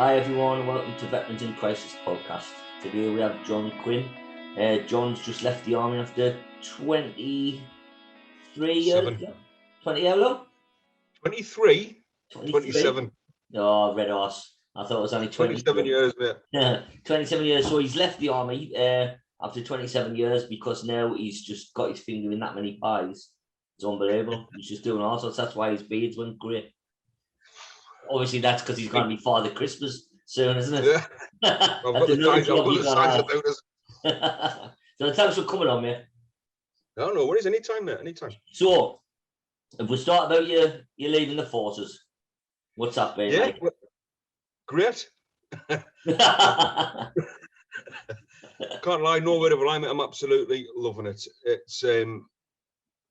Hi everyone, welcome to Veterans in Crisis podcast. Today we have John Quinn. John's just left the army after 23 years. 20 how long? 23? 23? 27. Oh, red horse. I thought it was only 27 years, mate. 27 years. So he's left the army after 27 years because now he's just got his finger in that many pies. It's unbelievable. He's just doing all sorts. That's why his beards went grey. Obviously, that's because he's going to be Father Christmas soon, isn't it? Yeah. I've got the size of notice. So thanks for coming on, mate. No worries. Anytime, mate. Anytime. So, if we start about you leaving the forces, what's that been like? Well, great. Can't lie, no word of a lie, mate. I'm absolutely loving it. It's when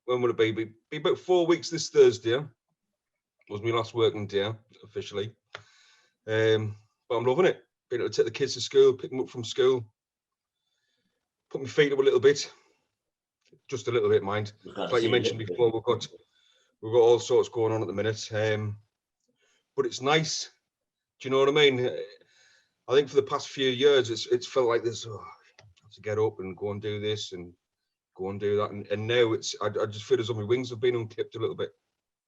will it be? Be about 4 weeks this Thursday. Was my last working day officially. But I'm loving it. Being able to take the kids to school, pick them up from school, put my feet up a little bit, just a little bit, mind. Like you mentioned before, we've got all sorts going on at the minute. But it's nice. Do you know what I mean? I think for the past few years, it's felt like this. Oh, I have to get up and go and do this and go and do that, and now I just feel as though my wings have been unclipped a little bit.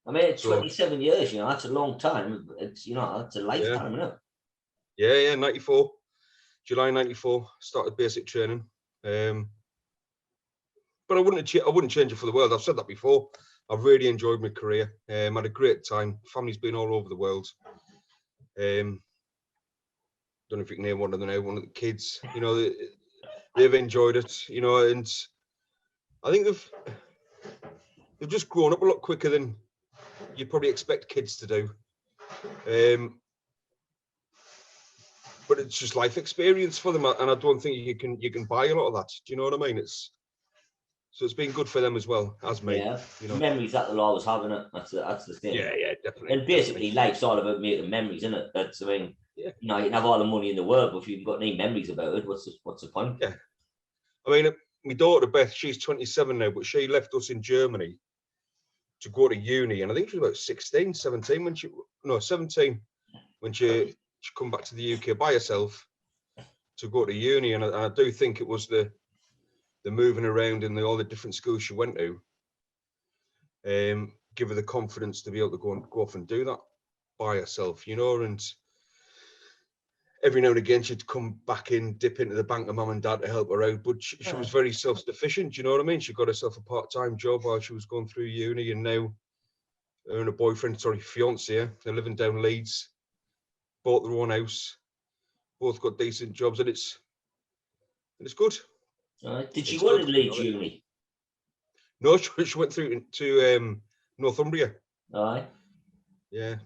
I mean, it's 27 years, that's a long time. It's, that's a lifetime, isn't it? Yeah, 94. July 94, started basic training. But I wouldn't change it for the world. I've said that before. I've really enjoyed my career. Had a great time. Family's been all over the world. Don't know if you can name one of them now, one of the kids. They've enjoyed it, and I think they've just grown up a lot quicker than you'd probably expect kids to do. But it's just life experience for them, and I don't think you can buy a lot of that. Do you know what I mean? So it's been good for them as well as me. Yeah, memories that they'll always have, innit? That's the thing. Yeah, definitely. And basically, life's all about making memories, isn't it? You can have all the money in the world, but if you've got any memories about it, what's the point? Yeah. I mean, my daughter Beth, she's 27 now, but she left us in Germany to go to uni, and I think she was about 17 when she come back to the UK by herself to go to uni, and I do think it was the moving around in all the different schools she went to give her the confidence to be able to go off and do that by herself, and every now and again she'd come back in, dip into the bank of mum and dad to help her out, but she was very self-sufficient. You know what I mean? She got herself a part-time job while she was going through uni, and now her and her fiance, they're living down Leeds, bought their own house, both got decent jobs, and it's good. Did she go to Leeds uni? No, she went through to Northumbria. Aye. Yeah.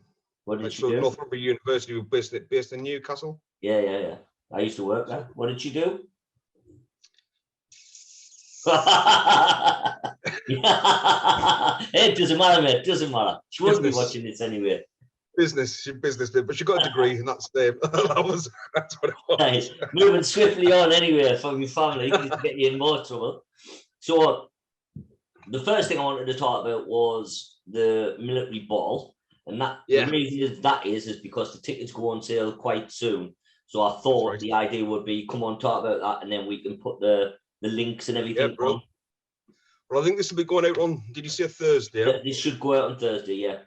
What did she do? Northumbria University was based in Newcastle. Yeah. I used to work there. What did she do? It doesn't matter, mate. It doesn't matter. She won't be watching this anyway. Business, but she got a degree, and that's what it was. Right. Moving swiftly on anyway from your family to get you in more trouble. So the first thing I wanted to talk about was the military ball, and the reason is because the tickets go on sale quite soon. So I thought the idea would be come on, talk about that, and then we can put the links and everything on. Well, I think this will be going out on, did you say a Thursday? Yeah, this should go out on Thursday, yeah.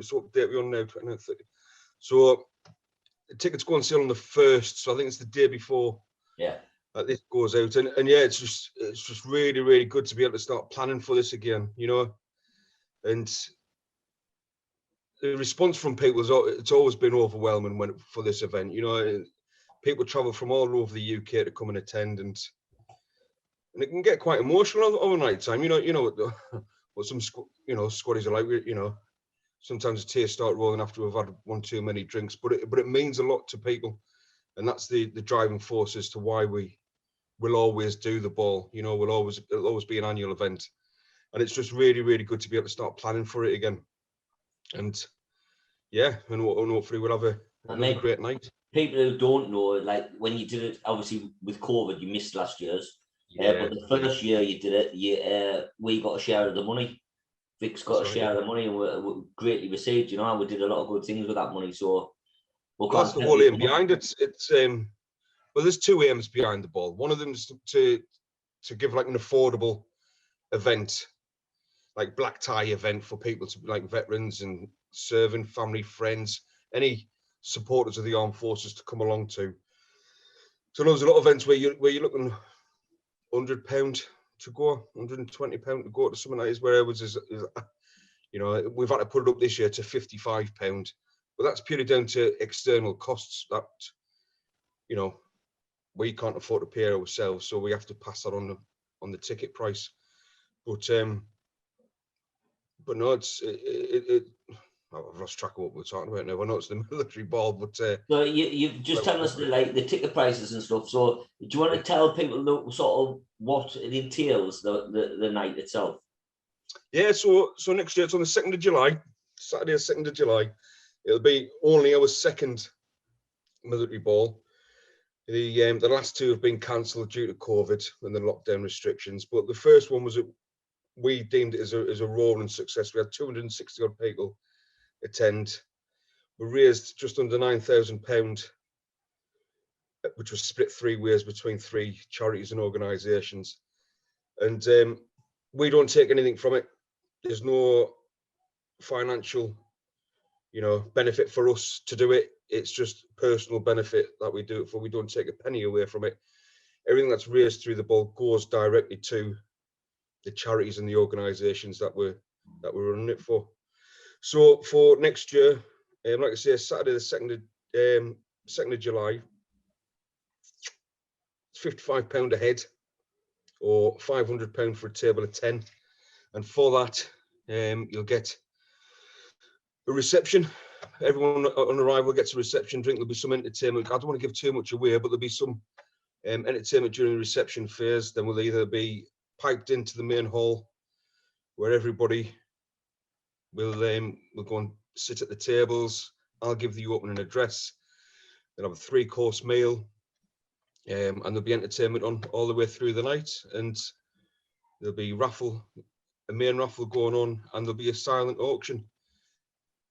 So what date are we on now? 29th. So the tickets go on sale on the 1st, so I think it's the day before. Yeah. This goes out, and it's just really, really good to be able to start planning for this again, and the response from people it's always been overwhelming for this event. People travel from all over the UK to come and attend, and it can get quite emotional over night time. You know what some squaddies are like. Sometimes the tears start rolling after we've had one too many drinks, but it means a lot to people, and that's the driving force as to why we'll always do the ball. It'll always be an annual event, and it's just really, really good to be able to start planning for it again. And hopefully we'll have another great night. People who don't know, like when you did it, obviously with COVID, you missed last year's. But the first year you did it, we got a share of the money. Vic's got a share of the money, and we're greatly received. We did a lot of good things with that money. So Or Well, that's the can't whole tell aim you. behind it. It's well, there's two aims behind the ball. One of them is to give like an affordable event, like black tie event for people to like veterans and serving family, friends, any supporters of the armed forces to come along to. So there's a lot of events where you're looking £100 to go, £120 to go to something like this, where ours is, you know, we've had to put it up this year to £55, but that's purely down to external costs that, you know, we can't afford to pay ourselves, so we have to pass that on the ticket price. But no, I've lost track of what we're talking about now. I know it's the military ball, but So you've just tell us the ticket prices and stuff. So do you want to tell people sort of what it entails, the night itself? Yeah, so next year it's on the 2nd of July, Saturday the 2nd of July. It'll be only our second military ball. The last two have been cancelled due to COVID and the lockdown restrictions, but the first one we deemed it as a roaring success. We had 260 odd people attend. We raised just under £9,000, which was split 3 ways between 3 charities and organisations. And we don't take anything from it. There's no financial, you know, benefit for us to do it. It's just personal benefit that we do it for. We don't take a penny away from it. Everything that's raised through the ball goes directly to the charities and the organisations that we're running it for. So for next year, like I say, Saturday the 2nd of July, it's £55 a head, or £500 for a table of 10, and for that, you'll get a reception. Everyone on arrival gets a reception drink. There'll be some entertainment. I don't want to give too much away, but there'll be some entertainment during the reception phase. Then we'll either be piped into the main hall, where everybody will go and sit at the tables. I'll give the opening address. They'll have a 3-course meal, and there'll be entertainment on all the way through the night. And there'll be a main raffle going on, and there'll be a silent auction.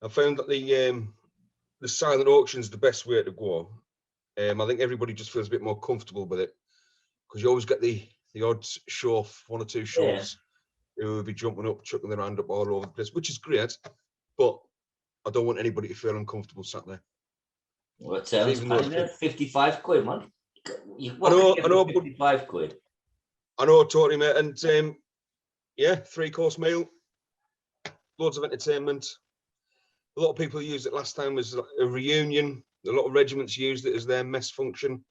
I found that the silent auction is the best way to go. I think everybody just feels a bit more comfortable with it, because you always get the odd show, 1 or 2 shows, who will be jumping up, chucking their hand up all over the place, which is great. But I don't want anybody to feel uncomfortable sat there. Well, it sounds kind of 55 quid, man. I know, 55 quid. I know, totally, mate. And yeah, 3-course meal, loads of entertainment. A lot of people used it last time as a reunion. A lot of regiments used it as their mess function.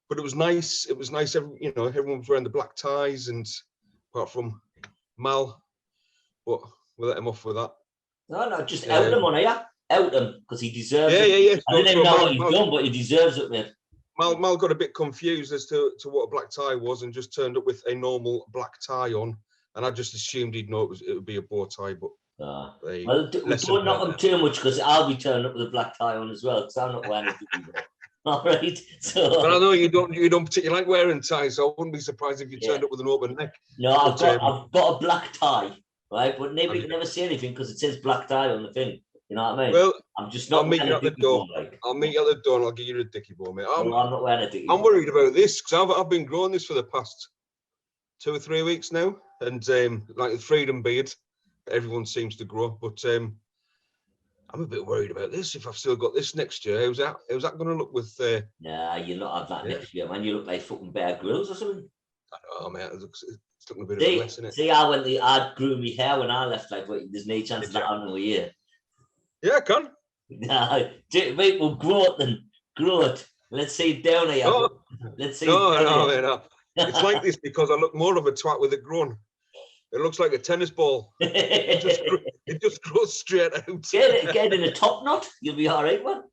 But it was nice. It was nice. You know, everyone was wearing the black ties, and apart from Mal, but we'll let him off with that. No, just out him on here. Out him, because he deserves it. Yeah. I didn't even know what he's done, but he deserves it, man. Mal got a bit confused as to what a black tie was, and just turned up with a normal black tie on. And I just assumed he'd know it would be a bow tie, but well, don't knock him too much, because I'll be turning up with a black tie on as well, because I'm not wearing it. All right. So, but I know you don't particularly like wearing ties, so I wouldn't be surprised if you turned up with an open neck. No, I've got a black tie, right? But nobody can never say anything because it says black tie on the thing. You know what I mean? Well, I'm just not. I'll meet you at the door. I'll meet you at the door, and I'll give you a dicky ball, mate. I'm not wearing a dicky. I'm worried about this, because I've been growing this for the past 2 or 3 weeks now, and like the freedom beard, everyone seems to grow, but I'm a bit worried about this. If I've still got this next year, how's that going to look with? Nah, you'll not have that next year, man. You look like fucking Bear Grylls or something. I know, mate. It's looking a bit of a mess, isn't it? See, I grew my hair when I left. Like, wait, there's no chance of that happening a year. Yeah, I can. Nah, wait, we'll grow it. Let's see it down here. No, let's see. No. It's like this because I look more of a twat with it grown. It looks like a tennis ball. It just grows straight out. Get in a top knot. You'll be all right, man.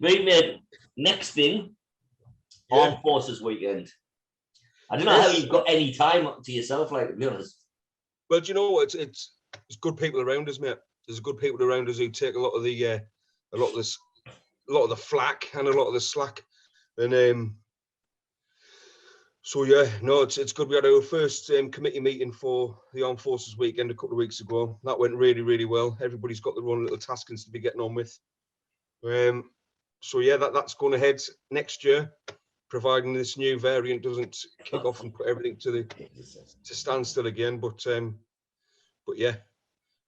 Right, mate. Next thing, Armed Forces weekend. I don't know how you've got any time to yourself, like, to be honest. Well, do you know what? It's good people around us, mate. There's good people around us who take a lot of the flack and a lot of the slack. And So yeah, no, it's good. We had our first committee meeting for the Armed Forces weekend a couple of weeks ago. That went really, really well. Everybody's got their own little taskings to be getting on with. So yeah, that's going ahead next year, providing this new variant doesn't kick off and put everything to standstill again. But yeah,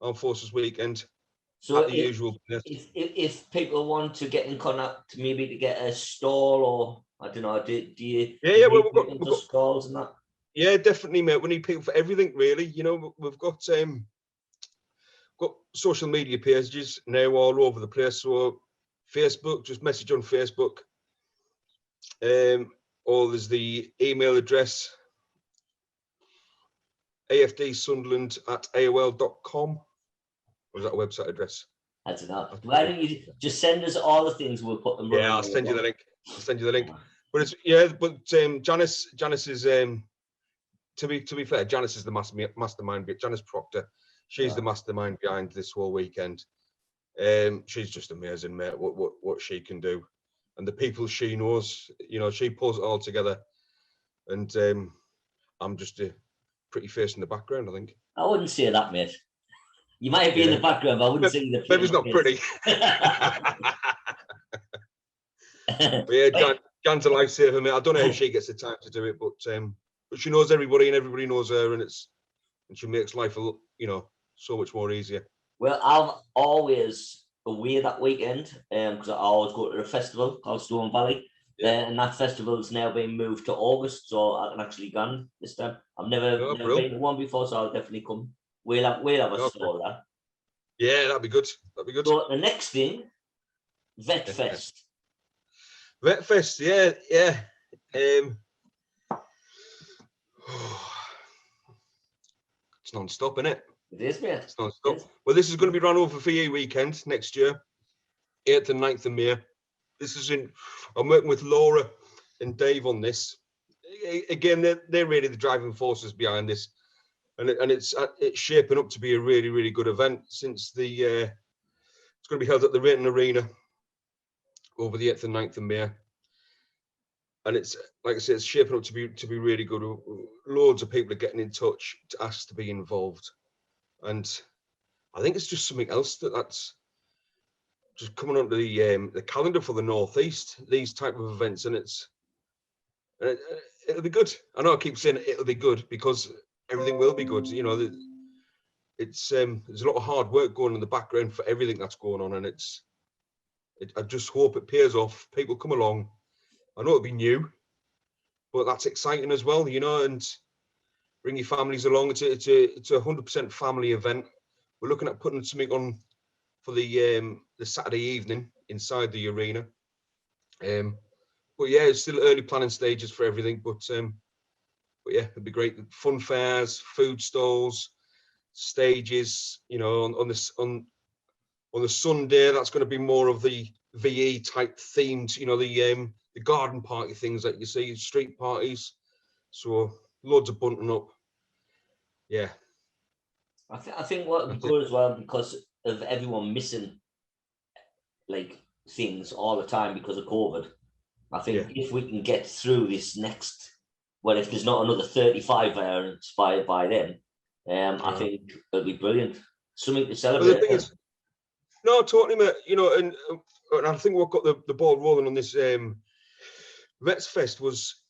Armed Forces weekend. So at the usual. if people want to get in contact, maybe to get a stall, or I don't know, do you? Yeah, well, we've got stalls and that. Yeah, definitely, mate. We need people for everything, really. You know, we've got social media pages now all over the place. So Facebook, just message on Facebook. Or there's the email address afdsunderland@aol.com. Or is that a website address? I don't know. Why don't you just send us all the things? We'll put them. Yeah, I'll send you the link. But it's Janice is to be fair, Janice is the mastermind. Janice Proctor, she's the mastermind behind this whole weekend. She's just amazing, mate. What she can do, and the people she knows, you know, she pulls it all together. And I'm just a pretty face in the background, I think. I wouldn't say that, mate. You might be in the background, but I wouldn't say the. Maybe it's not pretty. But yeah, Jan's a lifesaver, mate. I don't know how she gets the time to do it, but she knows everybody and everybody knows her, and she makes life so much more easier. Well, I'm always away that weekend because I always go to a festival called Stone Valley, and that festival is now being moved to August, so I can actually go this time. I've never been to one before, so I'll definitely come. We'll have a stall there. Yeah, that'd be good. So the next thing, Vet Fest. Vet Fest, yeah. It's non-stop, isn't it? It is, mate. It's non-stop. Well, this is going to be run over VA weekend next year, 8th and 9th of May. I'm working with Laura and Dave on this. Again, they're really the driving forces behind this. And it's shaping up to be a really, really good event since it's going to be held at the Rayton Arena over the 8th and 9th of May. And it's, like I said, it's shaping up to be really good. Loads of people are getting in touch to ask to be involved. And I think it's just something else that's just coming onto the calendar for the Northeast, these type of events. And it'll be good. I know I keep saying it'll be good because everything will be good. You know, there's a lot of hard work going in the background for everything that's going on, and I just hope it pays off. People come along. I know it'll be new, but that's exciting as well, you know. And bring your families along. It's a 100% family event. We're looking at putting something on for the Saturday evening inside the arena. But yeah, it's still early planning stages for everything. But yeah, it'd be great. Fun fairs, food stalls, stages. You know, on the Sunday, that's going to be more of the VE type themed. You know, the garden party things that you see, street parties. So loads of bunting up. Yeah. I think what would be good as well, because of everyone missing like things all the time because of COVID. I think if we can get through this next, well, if there's not another 35 variants by then, I think it'll be brilliant. Something to celebrate. Well, the thing is, no, totally, mate. You know, and I think what got the ball rolling on this Vets Fest was,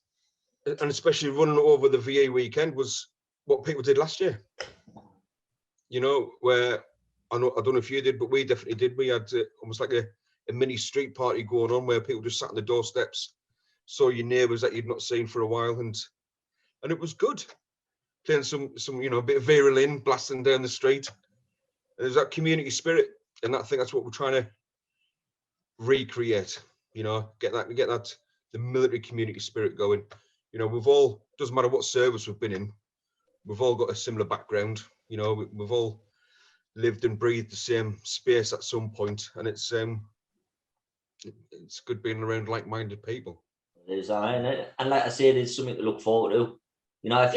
and especially running over the VA weekend, was what people did last year. You know, where I don't know if you did, but we definitely did. We had almost like a mini street party going on where people just sat on the doorsteps, saw your neighbours that you'd not seen for a while, and it was good. Playing some a bit of Vera Lynn blasting down the street. And there's that community spirit, and I think that's what we're trying to recreate. You know, get that the military community spirit going. You know, doesn't matter what service we've been in, we've all got a similar background. You know, we've all lived and breathed the same space at some point, and it's good being around like-minded people. It is, and like I said, it's something to look forward to. You know, if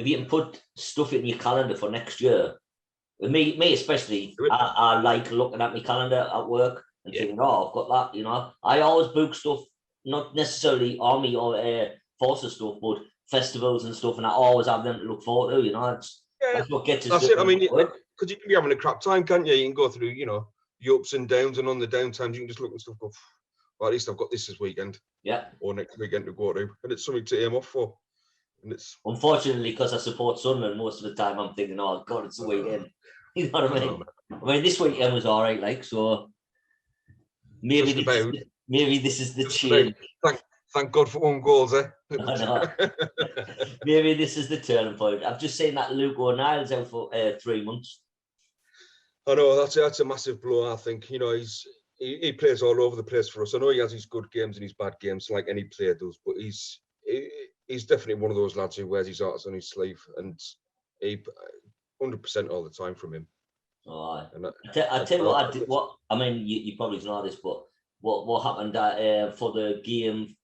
you can put stuff in your calendar for next year, me especially, I like looking at my calendar at work and thinking, oh, I've got that. You know, I always book stuff, not necessarily army or forces stuff, but festivals and stuff, and I always have them to look forward to. You know, that's what gets us. That's it. I mean, because you can be having a crap time, can't you? You can go through, you know, the ups and downs, and on the down times, you can just look and stuff. Go, well, at least I've got this weekend. Yeah. Or next weekend to go to, and it's something to aim off for. And it's unfortunately, because I support Sunderland, most of the time I'm thinking, oh God, it's the weekend. You know what I mean? I mean, this weekend was all right, like, so maybe this is the change. Thank God for own goals, eh? I know. Maybe this is the turning point. I've just seen that Luke O'Neill's out for 3 months. I know, that's a massive blow, I think. You know, he plays all over the place for us. I know he has his good games and his bad games, like any player does, but he's definitely one of those lads who wears his heart on his sleeve, and he 100% all the time from him. Oh, I tell you what I did. What I mean, you probably know this, but what happened for the game,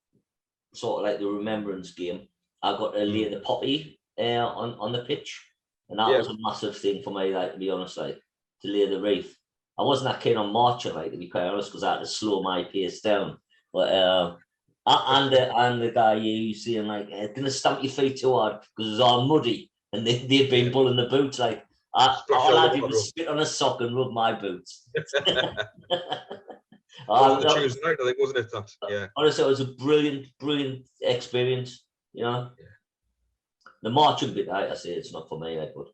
sort of like the remembrance game, I got to lay the poppy on the pitch, and that was a massive thing for me. Like, to be honest, like, to lay the wreath. I wasn't that keen on marching, like, to be quite honest, because I had to slow my pace down. But and the guy you saying, like, didn't stamp your feet too hard because it's all muddy, and they've been pulling the boots. Like, all I did was spit on a sock and rub my boots. The Tuesday night, I think, wasn't it? That, yeah. Honestly, it was a brilliant experience. You know, the marching bit, I say it's not for me, like, but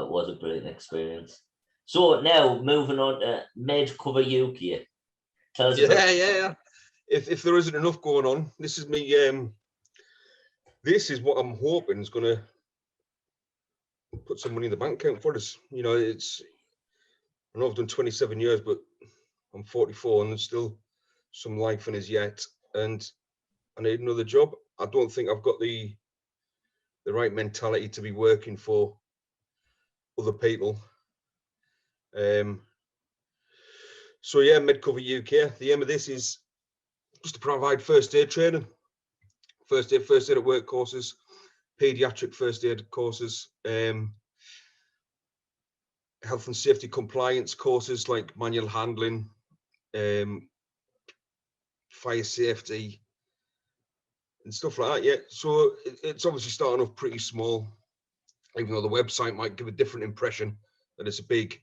it was a brilliant experience. So now moving on to Medcareuk. Tell us about If there isn't enough going on, this is me. This is what I'm hoping is going to put some money in the bank account for us. You know, I know I've done 27 years, but I'm 44 and there's still some life in us yet, and I need another job. I don't think I've got the right mentality to be working for other people. So yeah, Medcareuk. The aim of this is just to provide first aid training, first aid at work courses, paediatric first aid courses, health and safety compliance courses like manual handling, fire safety, and stuff like that. Yeah, so it's obviously starting off pretty small, even though the website might give a different impression that it's a big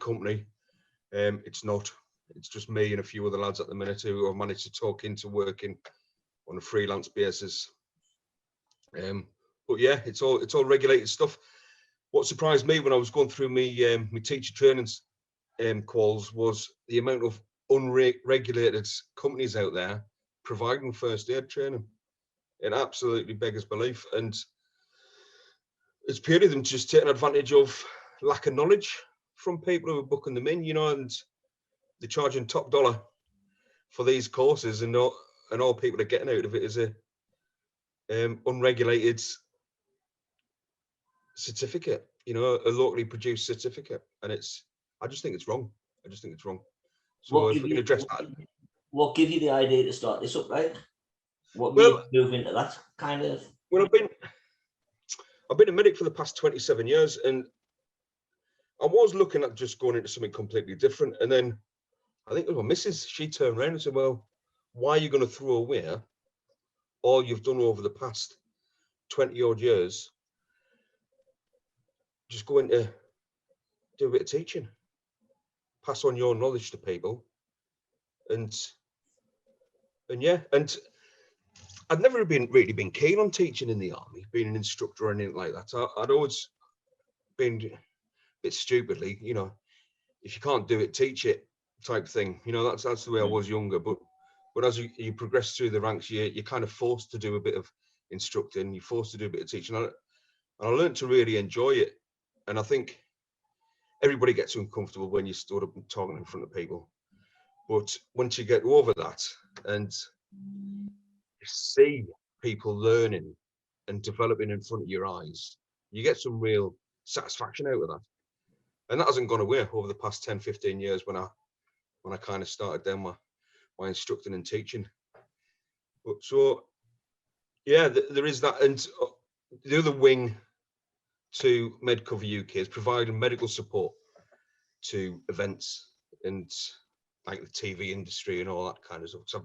company. It's not. It's just me and a few other lads at the minute who have managed to talk into working on a freelance basis. But yeah, it's all regulated stuff. What surprised me when I was going through my teacher trainings calls was the amount of unregulated companies out there providing first aid training. It absolutely beggars belief, and it's purely them just taking advantage of lack of knowledge from people who are booking them in, you know, and they're charging top dollar for these courses, and all people are getting out of it is a unregulated certificate, you know, a locally produced certificate, and I just think it's wrong. So if we can address that. What gave you the idea to start this up, right? What made you move into that kind of? Well, I've been a medic for the past 27 years, and I was looking at just going into something completely different. And then I think my missus, she turned around and said, well, why are you going to throw away all you've done over the past 20 odd years? Just go into do a bit of teaching, pass on your knowledge to people. And I'd never really been keen on teaching in the army, being an instructor or anything like that. I'd always been a bit stupidly, you know, if you can't do it, teach it type thing. You know, that's the way I was younger. But as you progress through the ranks, you're kind of forced to do a bit of instructing, you're forced to do a bit of teaching. And I learned to really enjoy it. And I think everybody gets uncomfortable when you stood up and talking in front of people. But once you get over that and you see people learning and developing in front of your eyes, you get some real satisfaction out of that. And that hasn't gone away over the past 10, 15 years when I kind of started down my instructing and teaching. But so, yeah, there is that. And the other wing to Medcareuk is providing medical support to events and like the TV industry and all that kind of stuff. So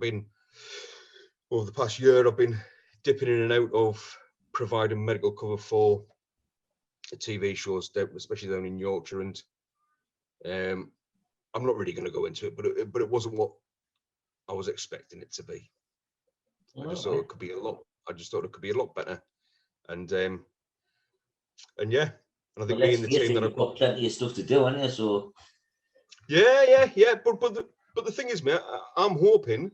over the past year, I've been dipping in and out of providing medical cover for TV shows, especially down in Yorkshire. And I'm not really going to go into it, but it wasn't what I was expecting it to be. I just thought it could be a lot. I just thought it could be a lot better. And yeah, and I think me and the team that I've got plenty of stuff to do, haven't you? So yeah. But the thing is, mate, I'm hoping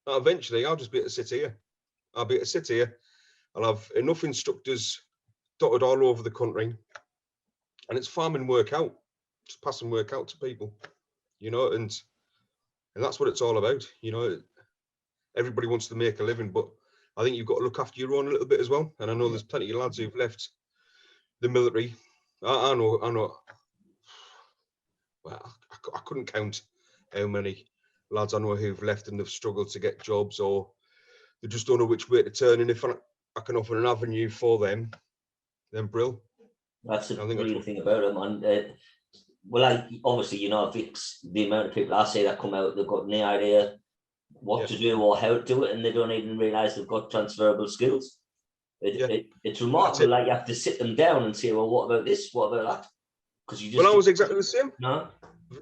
that eventually I'll just be able to sit here. I'll be able to sit here. I'll have enough instructors dotted all over the country, and it's farming work out, just passing work out to people, you know, and that's what it's all about, you know. Everybody wants to make a living, but I think you've got to look after your own a little bit as well. And I know there's plenty of lads who've left the military. I know. Well, I couldn't count how many lads I know who've left and they've struggled to get jobs, or they just don't know which way to turn. And if I can offer an avenue for them, then brill. That's the brilliant thing about them. And well, obviously, you know, Vic's, the amount of people I say that come out, they've got no idea what to do or how to do it, and they don't even realise they've got transferable skills. It's remarkable. Like, you have to sit them down and say, well, what about this? What about that? Because you just. Well, I was exactly the same. No,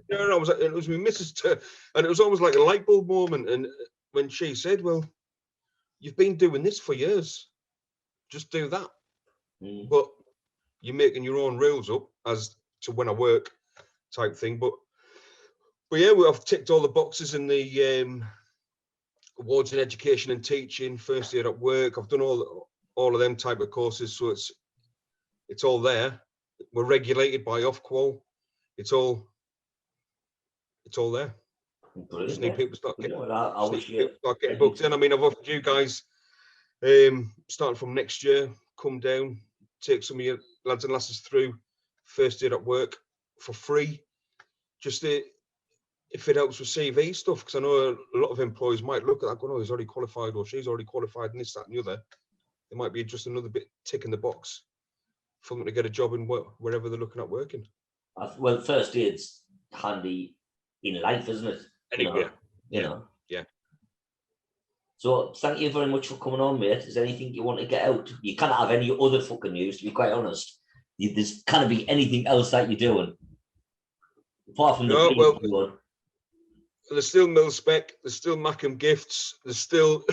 it was my missus and it was almost like a light bulb moment. And when she said, "Well, you've been doing this for years, just do that," but you're making your own rules up as to when I work, type thing. But yeah, I've ticked all the boxes in the awards in education and teaching, first year at work. I've done all of them type of courses, so it's all there. We're regulated by Ofqual. It's all there. Brilliant, just need people to start getting, booked in. I mean, I've offered you guys, starting from next year, come down, take some of your lads and lasses through first year at work for free, just if it helps with CV stuff, because I know a lot of employees might look at that going, oh, he's already qualified, or she's already qualified in this, that and the other. It might be just another bit tick in the box for them to get a job in wherever they're looking at working. Well, first aid's handy in life, isn't it? Anyway, you know. Yeah. So thank you very much for coming on, mate. Is there anything you want to get out? You can't have any other fucking news, to be quite honest. There's can't be anything else that you're doing. Apart from there's still Mil-Spec, there's still Mackham Gifts, there's still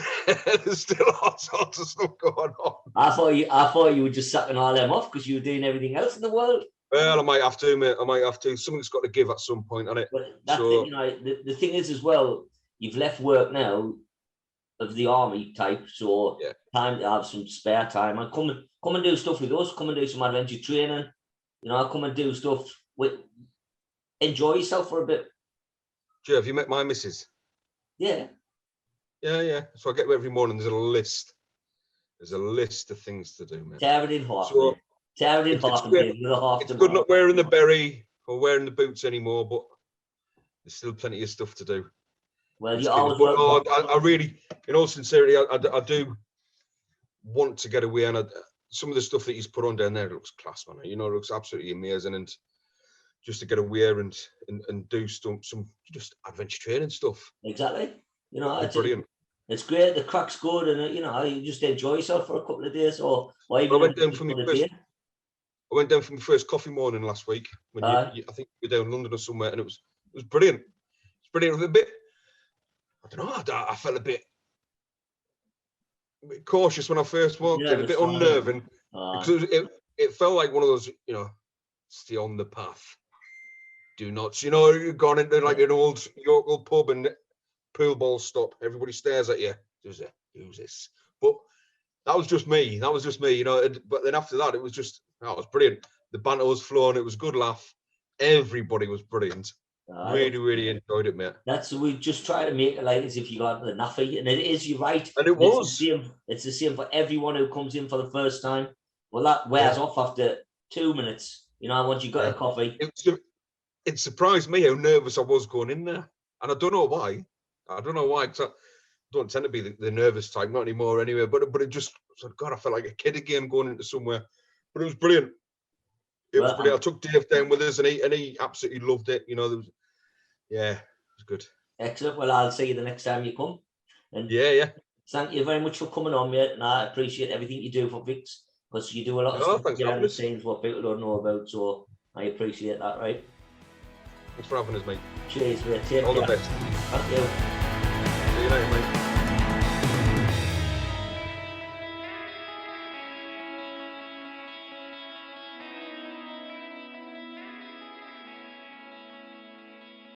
all sorts of stuff going on. I thought you were just sucking all them off because you were doing everything else in the world. Well, I might have to, mate. I might have to. Something's got to give at some point, hasn't it? But that's it, you know, the thing is as well, you've left work now of the army type, so time to have some spare time and come and do stuff with us, come and do some adventure training, you know, come and do stuff enjoy yourself for a bit. Joe, have you met my missus? Yeah. So I get up every morning, there's a list of things to do, mate. Tear it in half. So tear it in half. It's good not wearing the berry or wearing the boots anymore, but there's still plenty of stuff to do. Well, you always I really, in all sincerity, I do want to get away, and some of the stuff that he's put on down there looks class, man. You know, it looks absolutely amazing, and just to get away and do some just adventure training stuff. Exactly. You know, it's brilliant. It's great. The crack's good, and you know, you just enjoy yourself for a couple of days, or even I went down for my first coffee morning last week when I think we were down in London or somewhere, and it was brilliant. It's brilliant. A bit, I don't know. I felt a bit cautious when I first walked in, a bit unnerving, because it felt like one of those, you know, stay on the path. Do not, you know, you've gone into like an old Yorkshire pub and pool ball stop. Everybody stares at you. Who's this? But that was just me, you know. But then after that, it was brilliant. The banter was flowing. It was a good laugh. Everybody was brilliant. Really enjoyed it, mate. We just try to make it like as if you got the naffy, and it is. You're right. And it was. It's the same for everyone who comes in for the first time. Well, that wears off after 2 minutes. You know, once you got a coffee. It surprised me how nervous I was going in there, and I don't know why. Cause I don't tend to be the nervous type, not anymore anyway. But it just, God, I felt like a kid again going into somewhere. But it was brilliant. It was brilliant. I took Dave down with us, and he absolutely loved it. You know, it was good. Excellent. Well, I'll see you the next time you come. And yeah. thank you very much for coming on, mate, and I appreciate everything you do for Vix, because you do a lot of stuff Thanks for behind having the us. scenes what people don't know about, so I appreciate that, right? Thanks for having us, mate. Cheers, mate. Take All care. the best. Thank you. See you later, mate.